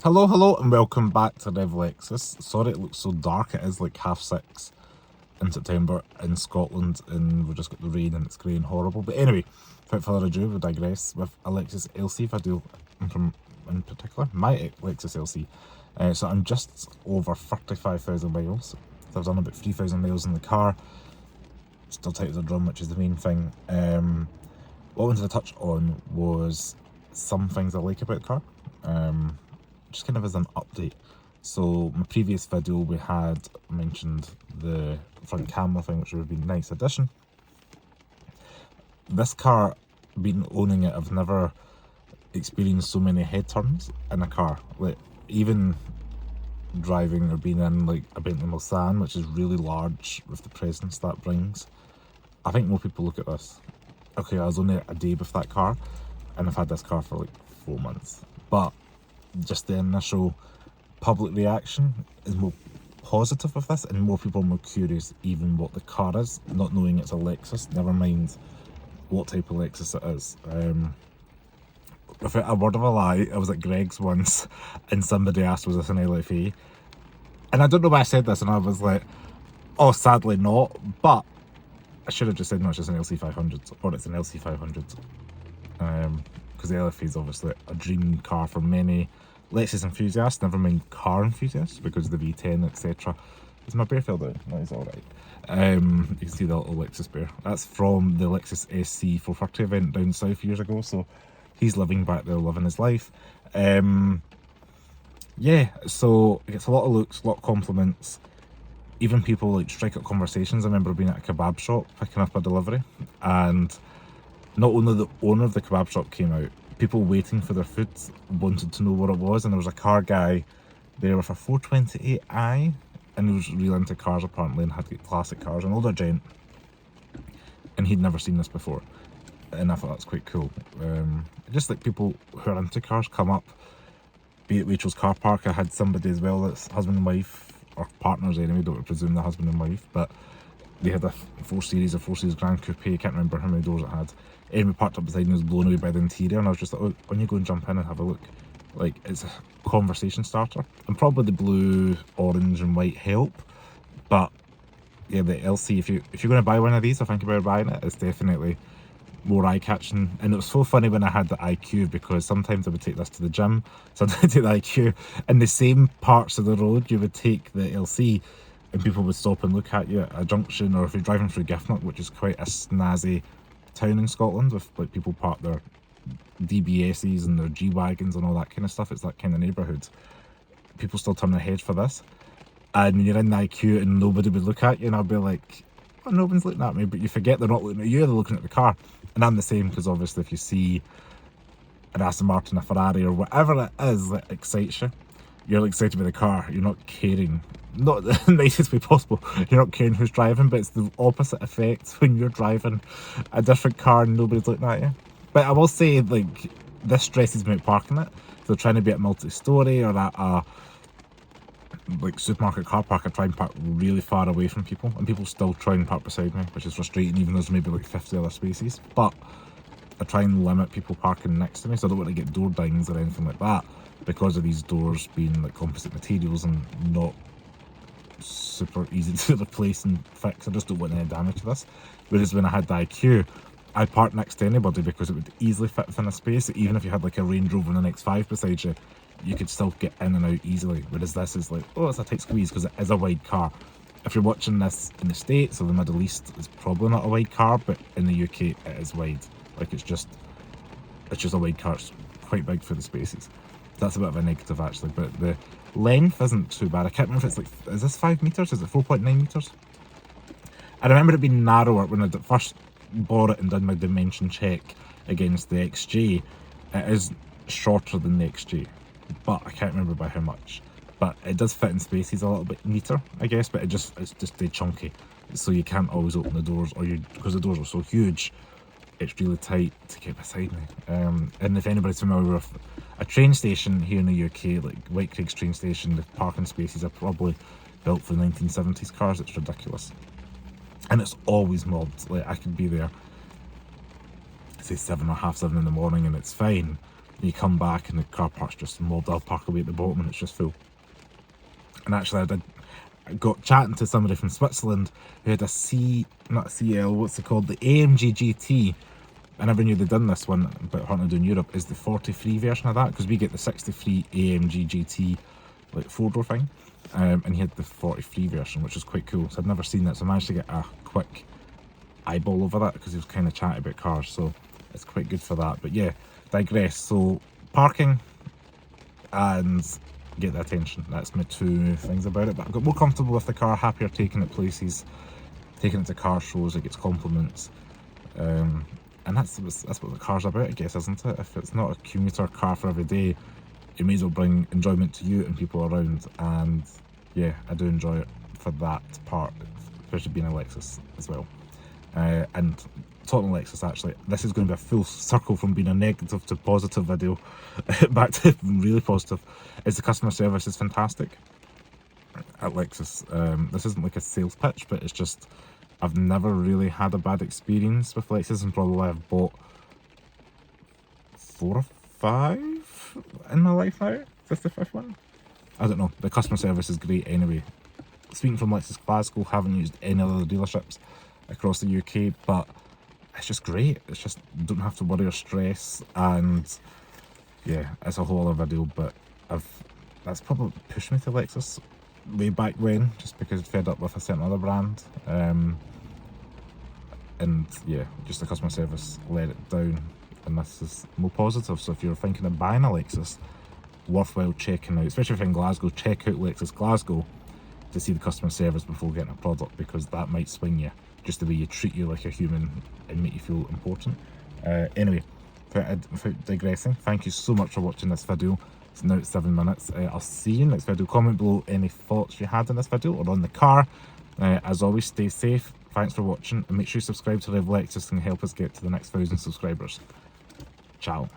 Hello, and welcome back to Rev Lexus. Sorry it looks so dark, it is like 6:30 in September in Scotland, and we've just got the rain and it's grey and horrible. But anyway, without further ado, we digress with a Lexus LC video, from, in particular, my Lexus LC. So I'm just over 35,000 miles. So I've done about 3,000 miles in the car. Still tight as a drum, which is the main thing. What I wanted to touch on was some things I like about the car. Just kind of as an update. So my previous video we had mentioned the front camera thing, which would have been a nice addition. This car, been owning it, I've never experienced so many head turns in a car. Like, even driving or being in like a Bentley Mulsanne, which is really large with the presence that brings, I think more people look at this. Okay, I was only a day with that car and I've had this car for like 4 months, but just the initial public reaction is more positive with this, and more people are more curious even what the car is, not knowing it's a Lexus, never mind what type of Lexus it is. Without a word of a lie, I was at Greg's once and somebody asked, was this an LFA? And I don't know why I said this, and I was like, oh, sadly not, but I should have just said no, it's just an LC500, or it's an LC500. Because the LFA is obviously a dream car for many Lexus enthusiasts, never mind car enthusiasts, because of the V10, etc. Is my bear fell down? No, he's alright. You can see the little Lexus bear. That's from the Lexus SC 430 event down south years ago, so he's living back there, living his life. Yeah, so it gets a lot of looks, a lot of compliments. Even people like strike up conversations. I remember being at a kebab shop picking up a delivery, and not only the owner of the kebab shop came out, people waiting for their food wanted to know what it was, and there was a car guy there with a 428i, and he was really into cars apparently and had classic cars, an older gent, and he'd never seen this before, and I thought that's quite cool. Just like people who are into cars come up, be it Rachel's car park. I had somebody as well that's husband and wife, or partners anyway, don't presume the husband and wife, but they had a 4 Series Grand Coupe, I can't remember how many doors it had. Anyway, parked up beside me, was blown away by the interior, and I was just like, oh, when you go and jump in and have a look, like, it's a conversation starter. And probably the blue, orange and white help, but yeah, the LC, if you're going to buy one of these or think about buying it, it's definitely more eye-catching. And it was so funny when I had the IQ, because sometimes I would take this to the gym, sometimes I'd take the IQ, in the same parts of the road you would take the LC, and people would stop and look at you at a junction, or if you're driving through Giffnock, which is quite a snazzy town in Scotland, with like people park their DBSs and their G-Wagons and all that kind of stuff. It's that kind of neighbourhood. People still turn their head for this, and when you're in the IQ and nobody would look at you, and I'll be like, oh, no one's looking at me, but you forget they're not looking at you, they're looking at the car. And I'm the same, because obviously if you see an Aston Martin, a Ferrari, or whatever it is that excites you, you're excited by the car, you're not caring, not the nicest way possible, you're not caring who's driving, but it's the opposite effect when you're driving a different car and nobody's looking at you. But I will say, like, this stresses me out parking it. So trying to be at multi-story or at a like supermarket car park, I try and park really far away from people, and people still try and park beside me, which is frustrating, even though there's maybe like 50 other spaces. But I try and limit people parking next to me, so I don't want to get door dings or anything like that, because of these doors being like composite materials and not super easy to replace and fix. I just don't want any damage to this. Whereas when I had the IQ, I parked next to anybody because it would easily fit within a space. Even if you had like a Range Rover and an X5 beside you, you could still get in and out easily. Whereas this is like, oh, it's a tight squeeze, because it is a wide car. If you're watching this in the States or the Middle East, it's probably not a wide car, but in the UK it is wide. Like, it's just a wide car. It's quite big for the spaces. That's a bit of a negative actually, but the length isn't too bad. I can't remember if it's like, is this 5 meters? Is it 4.9 meters? I remember it being narrower when I first bought it and done my dimension check against the XJ. It is shorter than the XJ, but I can't remember by how much. But it does fit in spaces a little bit neater, I guess, but it's just dead chunky. So you can't always open the doors, or because the doors are so huge, it's really tight to get beside me. And if anybody's familiar with a train station here in the UK, like White Craig's train station, the parking spaces are probably built for 1970s cars. It's ridiculous. And it's always mobbed. Like, I could be there, say 7 or half 7 in the morning, and it's fine. You come back and the car park's just mobbed. I'll park away at the bottom and it's just full. And actually I got chatting to somebody from Switzerland who had not a CL, what's it called? The AMG GT. I never knew they'd done this one, but hunting in Europe is the 43 version of that, because we get the 63 AMG GT, like 4-door thing. And he had the 43 version, which was quite cool. So I'd never seen that, so I managed to get a quick eyeball over that because he was kind of chatty about cars, so it's quite good for that. But yeah, digress. So parking and get the attention, that's my two things about it. But I got more comfortable with the car, happier taking it places, taking it to car shows, it gets compliments, and that's what the car's about, I guess, isn't it? If it's not a commuter car for every day, it may as well bring enjoyment to you and people around. And yeah, I do enjoy it for that part, especially being a Lexus as well. And talking Lexus, actually, this is going to be a full circle from being a negative to positive video back to really positive. Is the customer service is fantastic at Lexus. This isn't like a sales pitch, but it's just, I've never really had a bad experience with Lexus, and probably I've bought 4 or 5 in my life now. Is this the 5th one? I don't know. The customer service is great anyway. Speaking from Lexus Glasgow, haven't used any other dealerships across the UK, but it's just great. It's just, don't have to worry or stress. And yeah, it's a whole other video, but that's probably pushed me to Lexus way back when, just because I'd fed up with a certain other brand. And yeah, just the customer service let it down, and this is more positive. So if you're thinking of buying a Lexus, worthwhile checking out, especially if you're in Glasgow, check out Lexus Glasgow to see the customer service before getting a product, because that might swing you, just the way you treat you like a human and make you feel important. Anyway, without digressing, thank you so much for watching this video. It's now at 7 minutes. I'll see you in the next video. Comment below any thoughts you had in this video or on the car. As always, stay safe. Thanks for watching, and make sure you subscribe to Rev Lexus and help us get to the next 1,000 subscribers. Ciao.